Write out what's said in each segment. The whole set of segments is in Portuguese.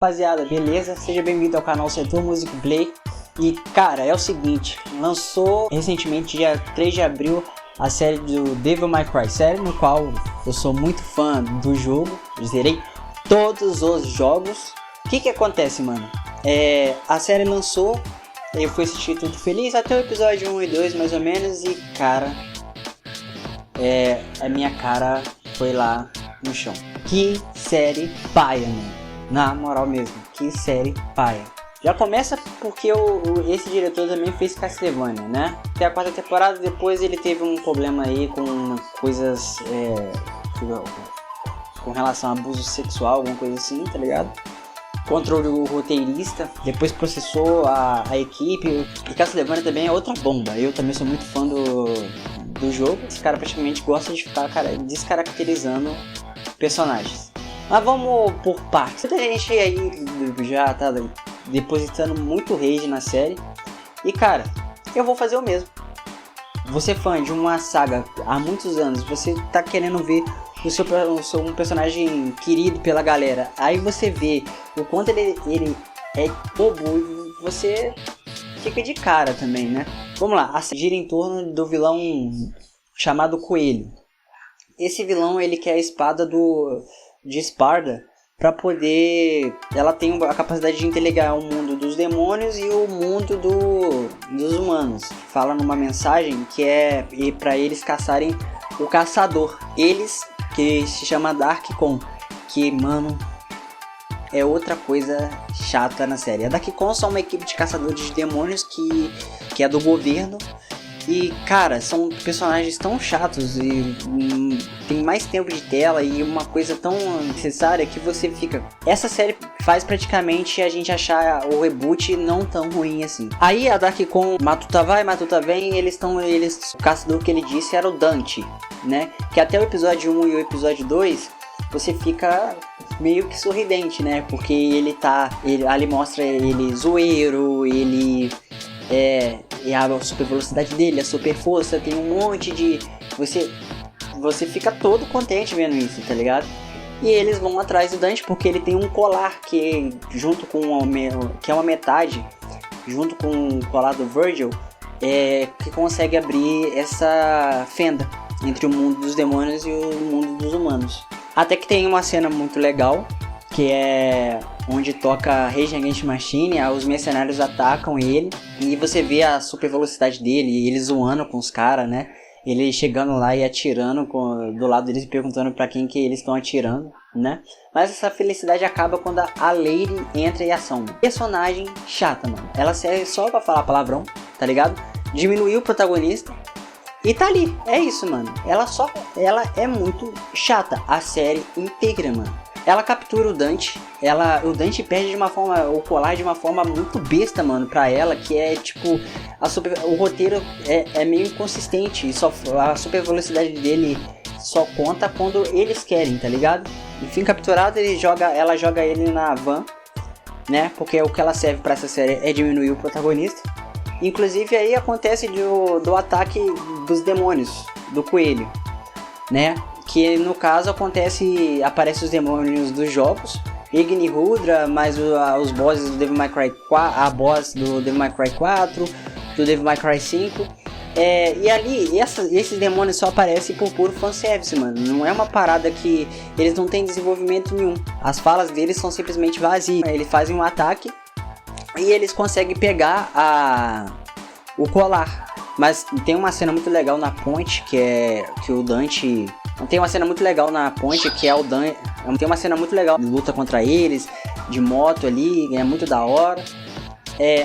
Rapaziada, beleza? Seja bem-vindo ao canal Setor Music Play. E cara, é o seguinte, lançou recentemente, dia 3 de abril, a série do Devil May Cry, série no qual eu sou muito fã do jogo, zerei todos os jogos. O que acontece, mano? A série lançou, eu fui assistir tudo feliz até o episódio 1 e 2 mais ou menos, e cara, a minha cara foi lá no chão. Que série paia, mano. Na moral mesmo, que série paia. Já começa porque esse diretor também fez Castlevania, né? Até a quarta temporada, depois ele teve um problema aí com coisas com relação a abuso sexual, alguma coisa assim, tá ligado? Contra o roteirista, depois processou a equipe. E Castlevania também é outra bomba. Eu também sou muito fã do jogo. Esse cara praticamente gosta de ficar descaracterizando personagens. Mas vamos por partes. Muita gente aí já tá depositando muito rage na série. E cara, eu vou fazer o mesmo. Você é fã de uma saga há muitos anos, você tá querendo ver um personagem querido pela galera. Aí você vê o quanto ele é bobo e você fica de cara também, né? Vamos lá, a série gira em torno do vilão chamado Coelho. Esse vilão, ele quer a espada de Esparda para poder... Ela tem a capacidade de interligar o mundo dos demônios e o mundo dos humanos. Fala numa mensagem que é para eles caçarem o caçador. Eles, que se chama Dark-Con, que, mano, é outra coisa chata na série. A Dark-Con são uma equipe de caçadores de demônios que é do governo. E, cara, são personagens tão chatos e tem mais tempo de tela e uma coisa tão necessária que você fica... Essa série faz praticamente a gente achar o reboot não tão ruim assim. Aí a Dark-Con, Matuta vai, Matuta vem, o caçador que ele disse era o Dante, né? Que até o episódio 1 e o episódio 2, você fica meio que sorridente, né? Porque ali mostra ele zoeiro, ele... E a super velocidade dele, a super força, tem um monte de... Você fica todo contente vendo isso, tá ligado? E eles vão atrás do Dante porque ele tem um colar que é uma metade, junto com o colar do Virgil, que consegue abrir essa fenda entre o mundo dos demônios e o mundo dos humanos. Até que tem uma cena muito legal, que é onde toca Rage Against the Machine, os mercenários atacam ele, e você vê a super velocidade dele, ele zoando com os caras, né? Ele chegando lá e atirando do lado deles, perguntando pra quem que eles estão atirando, né? Mas essa felicidade acaba quando a Lady entra em ação. Personagem chata, mano. Ela serve só pra falar palavrão, tá ligado? Diminuiu o protagonista e tá ali. É isso, mano. Ela é muito chata. A série inteira, mano. Ela captura o Dante, o Dante perde o colar de uma forma muito besta, mano, pra ela, que é tipo, o roteiro é meio inconsistente, a super velocidade dele só conta quando eles querem, tá ligado? Enfim, capturado, ela joga ele na van, né, porque o que ela serve pra essa série é diminuir o protagonista. Inclusive aí acontece do ataque dos demônios, do coelho, né? Que no caso aparece os demônios dos jogos, Igni Rudra, mais os bosses do Devil May Cry 4, a boss do Devil May Cry 4, do Devil May Cry 5. E ali, esses demônios só aparecem por puro fanservice, mano. Não é uma parada que eles não têm desenvolvimento nenhum. As falas deles são simplesmente vazias. Eles fazem um ataque e eles conseguem pegar o colar. Mas tem uma cena muito legal na ponte, que o Dante... Tem uma cena muito legal na ponte, que é o Dante... Tem uma cena muito legal, luta contra eles, de moto ali, é muito da hora.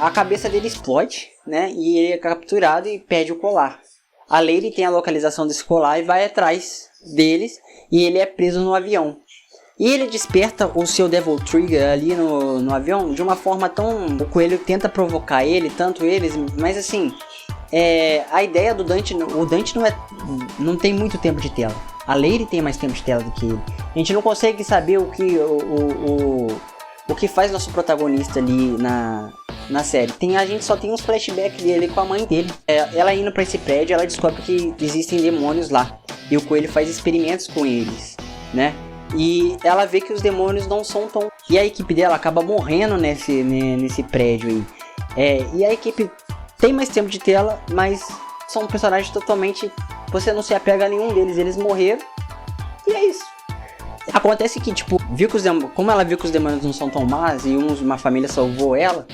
A cabeça dele explode, né? E ele é capturado e perde o colar. A Lady tem a localização desse colar e vai atrás deles, e ele é preso no avião. E ele desperta o seu Devil Trigger ali no avião de uma forma tão... O coelho tenta provocar tanto eles, mas assim... A ideia do Dante... O Dante não tem muito tempo de tela. A Lady tem mais tempo de tela do que ele. A gente não consegue saber o que faz nosso protagonista ali na série. A gente só tem uns flashbacks dele com a mãe dele. Ela indo pra esse prédio, ela descobre que existem demônios lá. E o coelho faz experimentos com eles, né? E ela vê que os demônios não são tão... E a equipe dela acaba morrendo nesse prédio aí. E a equipe tem mais tempo de tela, mas são personagens totalmente... Você não se apega a nenhum deles, eles morreram. E é isso. Acontece que, tipo, como ela viu que os demônios não são tão más e uma família salvou ela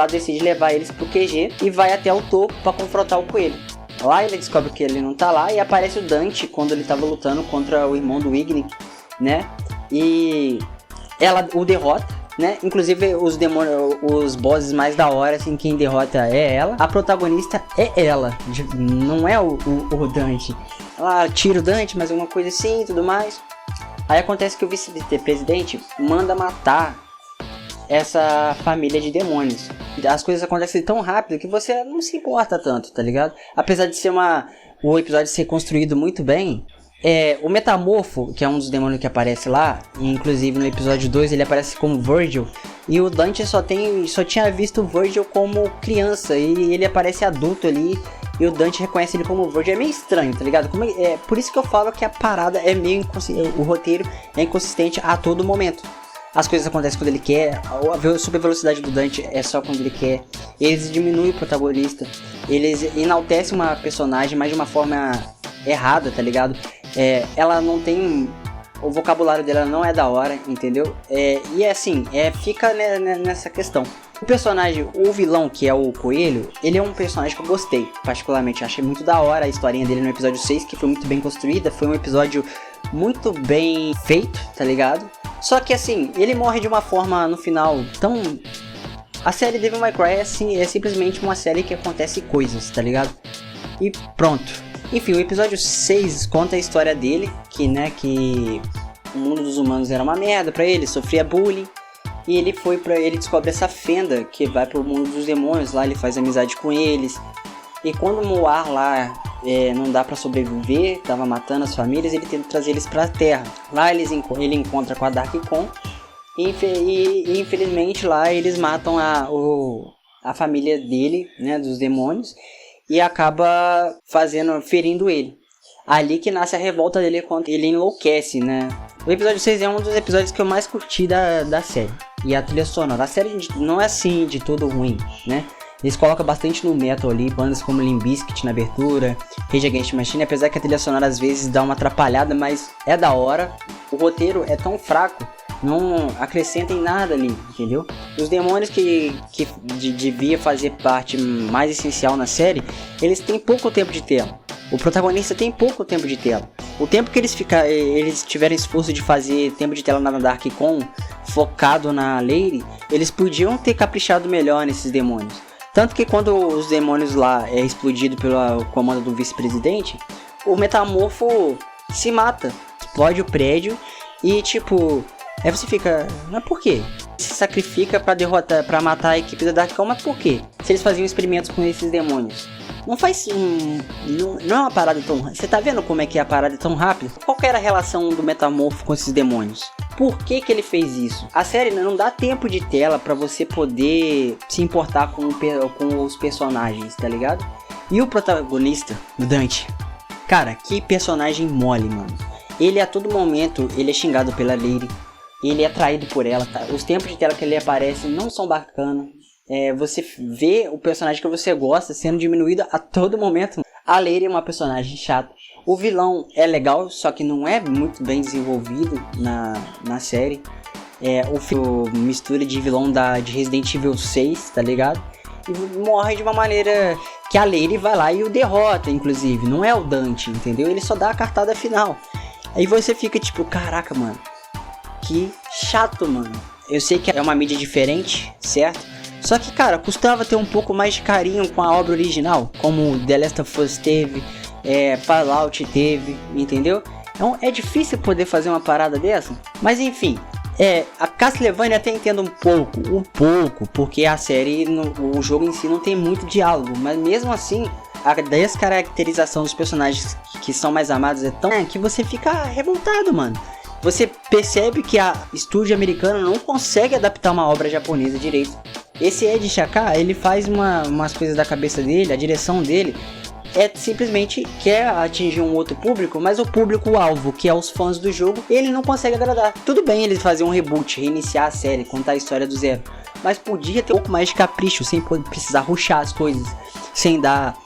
decide levar eles pro QG e vai até o topo pra confrontar o coelho. Lá ele descobre que ele não tá lá e aparece o Dante quando ele tava lutando contra o irmão do Ignis, né? E ela o derrota, né? Inclusive os bosses mais da hora, assim, quem derrota é ela. A protagonista é ela, não é o Dante. Ela tira o Dante, mas alguma coisa assim e tudo mais. Aí acontece que o vice-presidente manda matar essa família de demônios. As coisas acontecem tão rápido que você não se importa tanto, tá ligado? Apesar de ser o episódio ser construído muito bem, o Metamorfo, que é um dos demônios que aparece lá, e inclusive no episódio 2 ele aparece como Virgil, e o Dante só tinha visto o Virgil como criança, e ele aparece adulto ali, e o Dante reconhece ele como Virgil. É meio estranho, tá ligado? Por isso que eu falo que a parada é meio inconsistente, o roteiro é inconsistente a todo momento. As coisas acontecem quando ele quer, a super velocidade do Dante é só quando ele quer. Eles diminuem o protagonista, eles enaltecem uma personagem, mas de uma forma errada, tá ligado? Ela não tem... O vocabulário dela não é da hora, entendeu? E assim, fica nessa questão. O personagem, o vilão, que é o Coelho, ele é um personagem que eu gostei, particularmente. Achei muito da hora a historinha dele no episódio 6, que foi muito bem construída. Foi um episódio muito bem feito, tá ligado? Só que assim, ele morre de uma forma no final tão... A série Devil May Cry é simplesmente uma série que acontece coisas, tá ligado? E pronto. Enfim, o episódio 6 conta a história dele, que o mundo dos humanos era uma merda pra ele, sofria bullying. E ele descobre essa fenda que vai pro mundo dos demônios, lá ele faz amizade com eles. E quando o Moar lá não dá pra sobreviver, tava matando as famílias, ele tenta trazer eles pra terra. Lá ele encontra com a Dark Con e infelizmente lá eles matam a família dele, né, dos demônios, e acaba ferindo ele. Ali que nasce a revolta dele quando ele enlouquece, né? O episódio 6 é um dos episódios que eu mais curti da série. E a trilha sonora. A série não é assim de todo ruim, né? Eles colocam bastante no metal ali, bandas como Limp Bizkit na abertura, Rage Against the Machine, apesar que a trilha sonora às vezes dá uma atrapalhada, mas é da hora. O roteiro é tão fraco, não acrescenta em nada ali, entendeu? Os demônios que devia fazer parte mais essencial na série, eles têm pouco tempo de tela. O protagonista tem pouco tempo de tela. O tempo que eles tiveram esforço de fazer tempo de tela na Dark Con, focado na Lady, eles podiam ter caprichado melhor nesses demônios. Tanto que quando os demônios lá é explodido pelo comando do vice-presidente, o Metamorfo se mata, explode o prédio e tipo... Aí você fica, mas por quê? Se sacrifica pra matar a equipe da Dark Con, mas por quê? Se eles faziam experimentos com esses demônios. Não faz... não é uma parada tão... Você tá vendo como é que a parada é tão rápida? Qual que era a relação do Metamorfo com esses demônios? Por que ele fez isso? A série não dá tempo de tela pra você poder se importar com os personagens, tá ligado? E o protagonista, o Dante, cara, que personagem mole, mano. Ele a todo momento, ele é xingado pela Lady, ele é traído por ela, tá? Os tempos de tela que ele aparece não são bacanas. Você vê o personagem que você gosta sendo diminuído a todo momento. A Lady é uma personagem chata. O vilão é legal, só que não é muito bem desenvolvido na série. O mistura de vilão de Resident Evil 6, tá ligado? E morre de uma maneira que a Lady vai lá e o derrota, inclusive. Não é o Dante, entendeu? Ele só dá a cartada final. Aí você fica tipo, caraca, mano, que chato, mano. Eu sei que é uma mídia diferente, certo? Só que, cara, custava ter um pouco mais de carinho com a obra original, como The Last of Us teve, Fallout teve, entendeu? Então é difícil poder fazer uma parada dessa. Mas enfim, a Castlevania até entendo um pouco, porque a série, o jogo em si não tem muito diálogo. Mas mesmo assim, a descaracterização dos personagens que são mais amados é tão que você fica revoltado, mano. Você percebe que a estúdio americano não consegue adaptar uma obra japonesa direito. Esse Ed Shaka, ele faz umas coisas da cabeça dele, a direção dele é simplesmente quer atingir um outro público, mas o público-alvo, que é os fãs do jogo, ele não consegue agradar. Tudo bem ele fazer um reboot, reiniciar a série, contar a história do zero, mas podia ter um pouco mais de capricho, sem precisar rushar as coisas, sem dar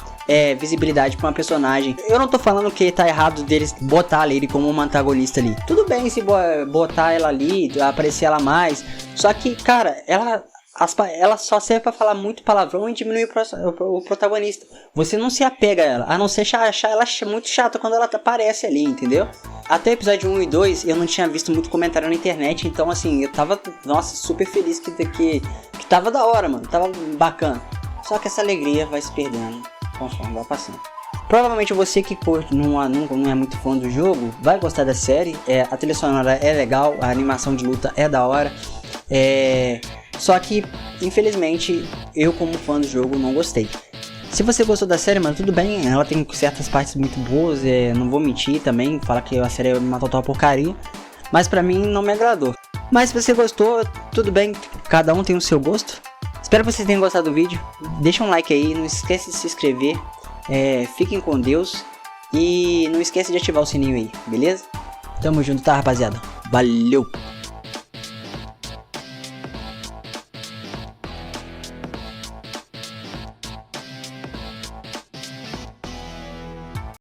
visibilidade pra uma personagem. Eu não tô falando que tá errado deles botar ele como uma antagonista ali. Tudo bem se botar ela ali, aparecer ela mais. Só que, cara, ela só serve pra falar muito palavrão e diminuir o protagonista. Você não se apega a ela, a não ser achar ela muito chata quando ela aparece ali, entendeu? Até o episódio 1 e 2 eu não tinha visto muito comentário na internet, então assim, eu tava, nossa, super feliz que tava da hora, mano, tava bacana. Só que essa alegria vai se perdendo conforme vai passando. Provavelmente você que não é muito fã do jogo vai gostar da série. A trilha sonora é legal, a animação de luta é da hora. Só que, infelizmente, eu como fã do jogo não gostei. Se você gostou da série, mano, tudo bem. Ela tem certas partes muito boas, não vou mentir também, falar que a série é uma total porcaria. Mas pra mim não me agradou. Mas se você gostou, tudo bem, cada um tem o seu gosto. Espero que vocês tenham gostado do vídeo. Deixa um like aí, não esquece de se inscrever. Fiquem com Deus. E não esquece de ativar o sininho aí, beleza? Tamo junto, tá, rapaziada? Valeu!